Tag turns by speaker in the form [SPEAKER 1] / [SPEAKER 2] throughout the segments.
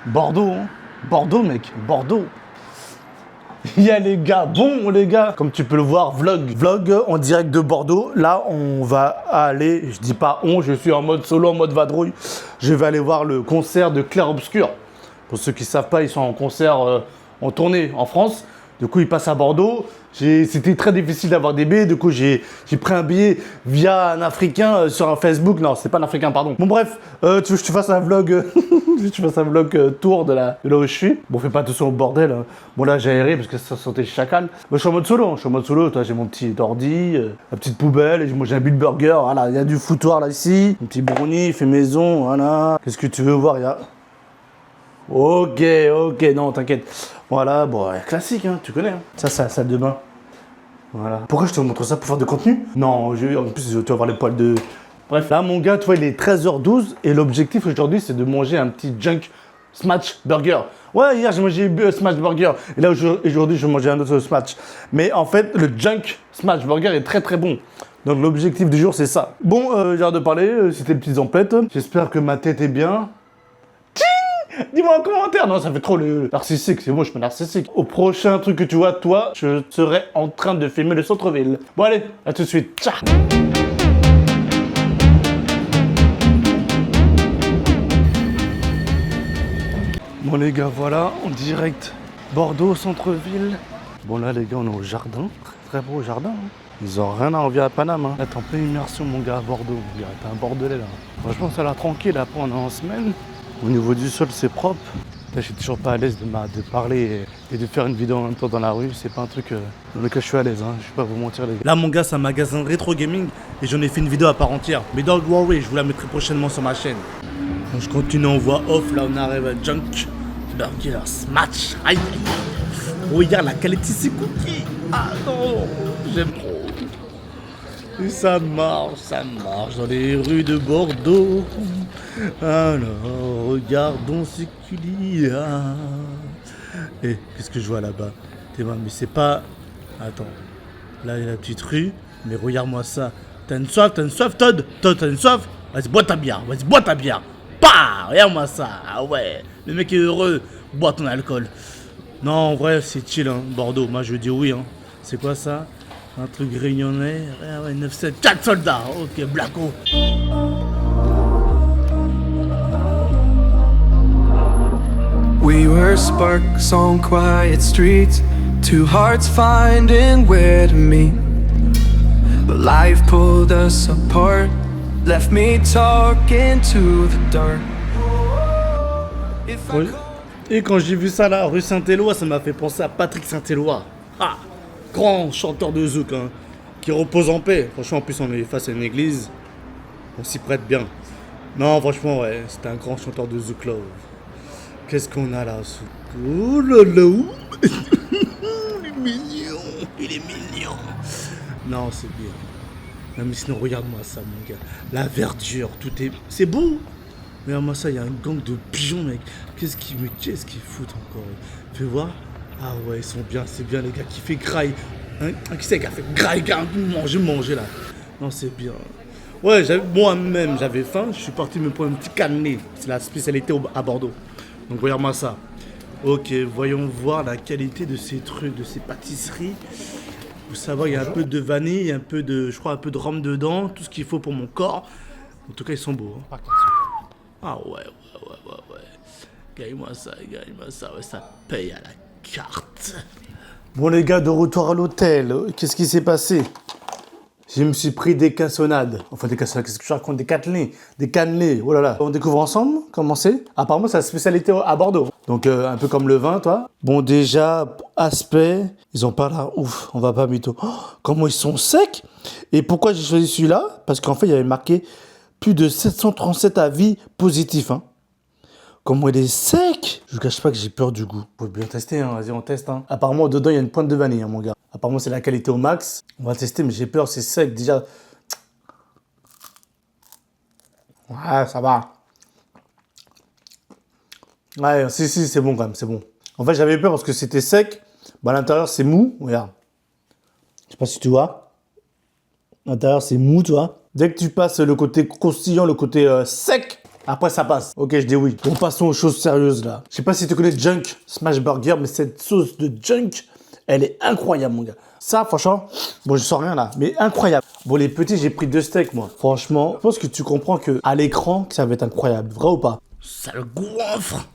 [SPEAKER 1] Bordeaux, hein. Bordeaux, mec, Bordeaux. Il y a les gars, bon les gars, comme tu peux le voir, vlog en direct de Bordeaux. Là, on va aller, je dis pas on, je suis en mode solo, en mode vadrouille. Je vais aller voir le concert de Clair Obscur. Pour ceux qui ne savent pas, ils sont en concert en tournée en France. Du coup, ils passent à Bordeaux. C'était très difficile d'avoir des billets. Du coup, j'ai pris un billet via un Africain sur un Facebook. Non, c'est pas un Africain, pardon. Bon, bref, tu veux que je te fasse un vlog, tour de là où je suis. Bon, fais pas attention au bordel. Hein. Bon, là, j'ai aéré parce que ça sentait chacal. Moi, je suis en mode solo. Hein. Je suis en mode solo. Toi, j'ai mon petit ordi, ma petite poubelle. Et moi, j'ai un but de burger. Voilà, il y a du foutoir là, ici. Un petit brownie fait maison. Voilà. Qu'est-ce que tu veux voir? Il y a. Ok, non, t'inquiète. Voilà, bon, classique, hein, tu connais. Hein. Ça, c'est la salle de bain. Voilà. Pourquoi je te montre ça pour faire de contenu? Non, en plus, tu vas voir les poils de... Bref, là, mon gars, tu vois, il est 13h12 et l'objectif aujourd'hui, c'est de manger un petit junk smash burger. Ouais, hier, j'ai mangé smash burger et là, aujourd'hui, je vais manger un autre smash. Mais en fait, le junk smash burger est très, très bon. Donc, l'objectif du jour, c'est ça. Bon, j'ai hâte de parler, c'était le petit emplettes. J'espère que ma tête est bien. Dis-moi en commentaire. Non, ça fait trop le narcissique. C'est moi, je suis narcissique. Au prochain truc que tu vois, toi, je serai en train de filmer le centre-ville. Bon, allez, à tout de suite. Ciao. Bon, les gars, voilà, en direct. Bordeaux, centre-ville. Bon, là, les gars, on est au jardin. Très beau jardin. Hein. Ils ont rien à envier à Paname. Hein. Là, t'es en pleine immersion, mon gars, à Bordeaux. Mon gars, t'es un Bordelais, là. Franchement, ça a l'air tranquille. Après, on est en semaine. Au niveau du sol, c'est propre. Là, je suis toujours pas à l'aise de parler et de faire une vidéo en même temps dans la rue. C'est pas un truc dans lequel je suis à l'aise. Hein. Je vais pas vous mentir, les gars. Là, mon gars, c'est un magasin rétro gaming et j'en ai fait une vidéo à part entière. Mais don't worry, je vous la mettrai prochainement sur ma chaîne. Donc, je continue en voix off. Là, on arrive à Junk Burger Smash. Aïe, aïe, aïe. Regarde la qualité, c'est cookies. Ah non, j'aime trop. Et ça marche dans les rues de Bordeaux. Alors, regardons ce qu'il y a. Et qu'est-ce que je vois là-bas? Mais c'est pas... Attends. Là, il y a la petite rue. Mais regarde-moi ça. T'as une soif, Todd? Todd, t'as une soif? Vas-y, bois ta bière. Bah, regarde-moi ça. Ah ouais. Le mec est heureux. Bois ton alcool. Non, en vrai, c'est chill, hein. Bordeaux. Moi, je dis oui, hein. C'est quoi ça? Un truc réunionnais. Ah ouais, 9-7. 4 soldats. Ok, Blacko.
[SPEAKER 2] We were sparks on quiet streets, two hearts finding where to meet. But life pulled us apart, left me talking to the dark.
[SPEAKER 1] Oui. Et quand j'ai vu ça là, rue Saint-Éloi, ça m'a fait penser à Patrick Saint-Éloi. Ah, grand chanteur de zouk, hein, qui repose en paix. Franchement, en plus, on est face à une église, on s'y prête bien. Non, franchement, ouais, c'était un grand chanteur de zouk love. Qu'est-ce qu'on a là? Oh là là. Il est mignon. Non, c'est bien. Non, mais sinon, regarde-moi ça, mon gars. La verdure, tout est... C'est beau. Regarde-moi ça, il y a un gang de pigeons, mec. Qu'est-ce qu'ils foutent encore? Fais voir. Ah ouais, ils sont bien, c'est bien, les gars, qui fait graille. Hein? Qui c'est qui a fait graille, manger là? Non, c'est bien. Ouais, moi-même, j'avais faim. Je suis parti me prendre un petit cannelé. C'est la spécialité à Bordeaux. Donc regarde-moi ça. Ok, voyons voir la qualité de ces trucs, de ces pâtisseries. Vous savez, il y a un peu de vanille, un peu de, je crois, un peu de rhum dedans, tout ce qu'il faut pour mon corps. En tout cas, ils sont beaux. Hein. Ah ouais. Gagne-moi ça, ouais, ça paye à la carte. Bon les gars, de retour à l'hôtel, qu'est-ce qui s'est passé? Je me suis pris des cassonades. Enfin, des cassonades, qu'est-ce que je raconte? Des cannelés. Oh là là. On découvre ensemble comment c'est? Apparemment, c'est la spécialité à Bordeaux. Donc, un peu comme le vin, toi. Bon, déjà, aspect, ils ont pas là. Ouf, on va pas mytho. Oh, comment ils sont secs! Et pourquoi j'ai choisi celui-là? Parce qu'en fait, il y avait marqué plus de 737 avis positifs. Hein. Comment il est sec! Je vous cache pas que j'ai peur du goût. Faut bien tester, hein. Vas-y, on teste. Hein. Apparemment, dedans, il y a une pointe de vanille, hein, mon gars. Apparemment, c'est la qualité au max. On va tester, mais j'ai peur, c'est sec déjà. Ouais, ça va. Ouais, si, c'est bon quand même, c'est bon. En fait, j'avais peur parce que c'était sec. Bah, à l'intérieur, c'est mou. Regarde. Je sais pas si tu vois. À l'intérieur, c'est mou, tu vois. Dès que tu passes le côté croustillant, le côté sec, Après, ça passe. Ok, je dis oui. Bon, passons aux choses sérieuses, là. Je sais pas si tu connais Junk Smash Burger, mais cette sauce de Junk, elle est incroyable, mon gars. Ça, franchement, bon, je sens rien, là, mais incroyable. Bon, les petits, j'ai pris 2 steaks, moi. Franchement, je pense que tu comprends qu'à l'écran, ça va être incroyable. Vrai ou pas? Ça le goinfre.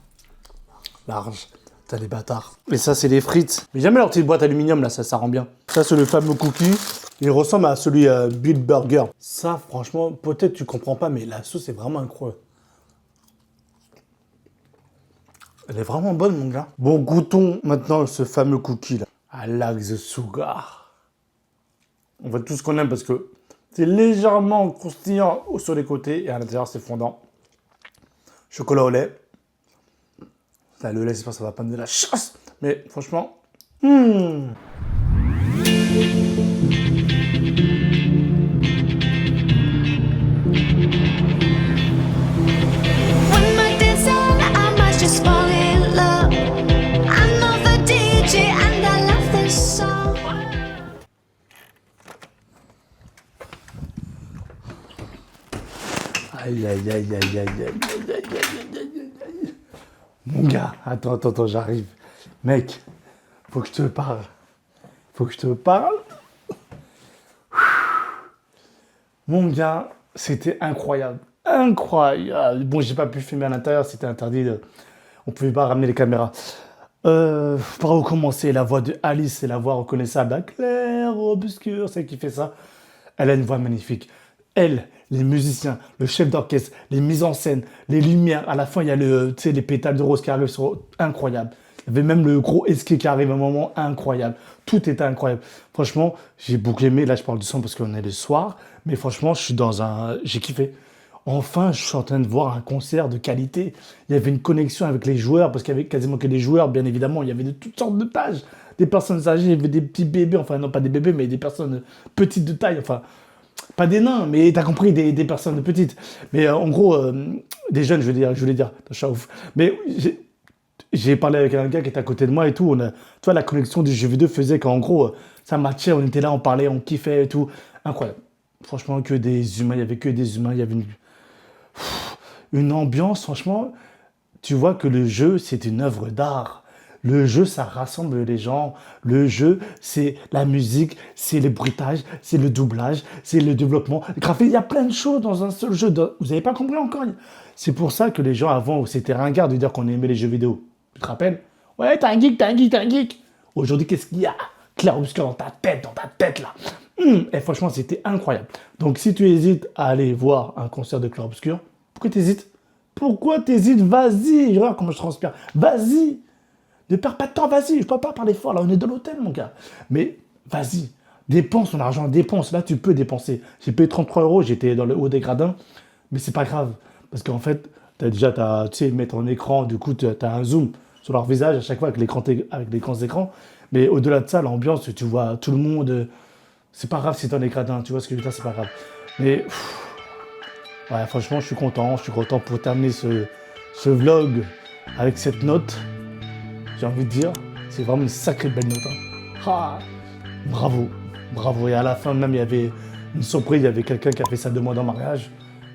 [SPEAKER 1] Large. T'as les bâtards. Et ça, c'est les frites. Mais jamais leur petite boîte aluminium, là, ça rend bien. Ça, c'est le fameux cookie. Il ressemble à celui Build Burger. Ça, franchement, peut-être tu comprends pas, mais la sauce est vraiment incroyable. Elle est vraiment bonne, mon gars. Bon, goûtons maintenant ce fameux cookie, là. À l'axe sugar. On va tout ce qu'on aime parce que c'est légèrement croustillant sur les côtés et à l'intérieur, c'est fondant. Chocolat au lait. Là, le lait, c'est pas, ça va pas me donner la chasse. Mais franchement,
[SPEAKER 3] When my days end, I must just fall in love. I'm not the DJ and I love this song.
[SPEAKER 1] aïe, aïe, aïe, aïe, aïe, aïe, aïe, aïe, aïe, aïe, aïe, aïe. Mon gars, attends, j'arrive. Mec, faut que je te parle. Faut que je te parle. Mon gars, c'était incroyable. Incroyable. Bon, j'ai pas pu filmer à l'intérieur, c'était interdit. On pouvait pas ramener les caméras. Par où commencer? La voix de Alice, c'est la voix reconnaissable. La claire, obscure, c'est qui fait ça. Elle a une voix magnifique. Elle, les musiciens, le chef d'orchestre, les mises en scène, les lumières. À la fin, il y a les pétales de rose qui arrivent sur... Incroyable. Il y avait même le gros esquisse qui arrive à un moment incroyable. Tout était incroyable. Franchement, j'ai beaucoup aimé. Là, je parle du son parce qu'on est le soir. Mais franchement, j'ai kiffé. Enfin, je suis en train de voir un concert de qualité. Il y avait une connexion avec les joueurs parce qu'il y avait quasiment que des joueurs, bien évidemment. Il y avait de toutes sortes de tâches. Des personnes âgées, il y avait des petits bébés. Enfin, non, pas des bébés, mais des personnes petites de taille. Enfin... Pas des nains, mais t'as compris, des personnes petites. Mais en gros, des jeunes, je voulais dire. Je suis ouf. Mais j'ai parlé avec un gars qui était à côté de moi et tout. Tu vois, la connexion du jeu vidéo faisait qu'en gros, ça matchait, on était là, on parlait, on kiffait et tout. Incroyable. Franchement, que des humains, il y avait que des humains, il y avait une ambiance, franchement. Tu vois que le jeu, c'est une œuvre d'art. Le jeu, ça rassemble les gens. Le jeu, c'est la musique, c'est le bruitage, c'est le doublage, c'est le développement. Le graphisme, il y a plein de choses dans un seul jeu. Vous n'avez pas compris encore. C'est pour ça que les gens avant, c'était ringard de dire qu'on aimait les jeux vidéo. Tu te rappelles? Ouais, t'es un geek. Aujourd'hui, qu'est-ce qu'il y a? Clair-obscur dans ta tête là. Et franchement, c'était incroyable. Donc, si tu hésites à aller voir un concert de Clair-obscur, pourquoi t'hésites? Vas-y. Je regarde comment je transpire. Vas-y. Ne perds pas de temps, vas-y. Je peux pas parler fort, là, on est dans l'hôtel, mon gars. Mais vas-y, dépense ton argent, dépense. Là, tu peux dépenser. J'ai payé 33 €, j'étais dans le haut des gradins, mais c'est pas grave. Parce qu'en fait, tu sais, mettre en écran, du coup, tu as un zoom sur leur visage à chaque fois avec les grands écrans. Mais au-delà de ça, l'ambiance, tu vois tout le monde. C'est pas grave si t'es dans les gradins, tu vois ce que je veux dire, c'est pas grave. Mais, ouais, franchement, je suis content pour terminer ce vlog avec cette note. J'ai envie de dire, c'est vraiment une sacrée belle note. Ah, bravo. Et à la fin, même, il y avait une surprise, il y avait quelqu'un qui a fait sa demande en mariage.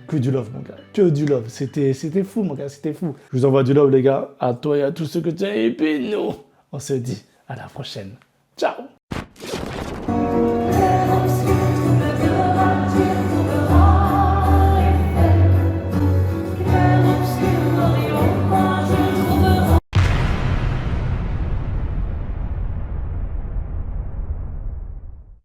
[SPEAKER 1] Que du love, mon gars, que du love. C'était fou, mon gars, c'était fou. Je vous envoie du love, les gars, à toi et à tous ceux que tu as. Et puis nous, on se dit à la prochaine. Ciao.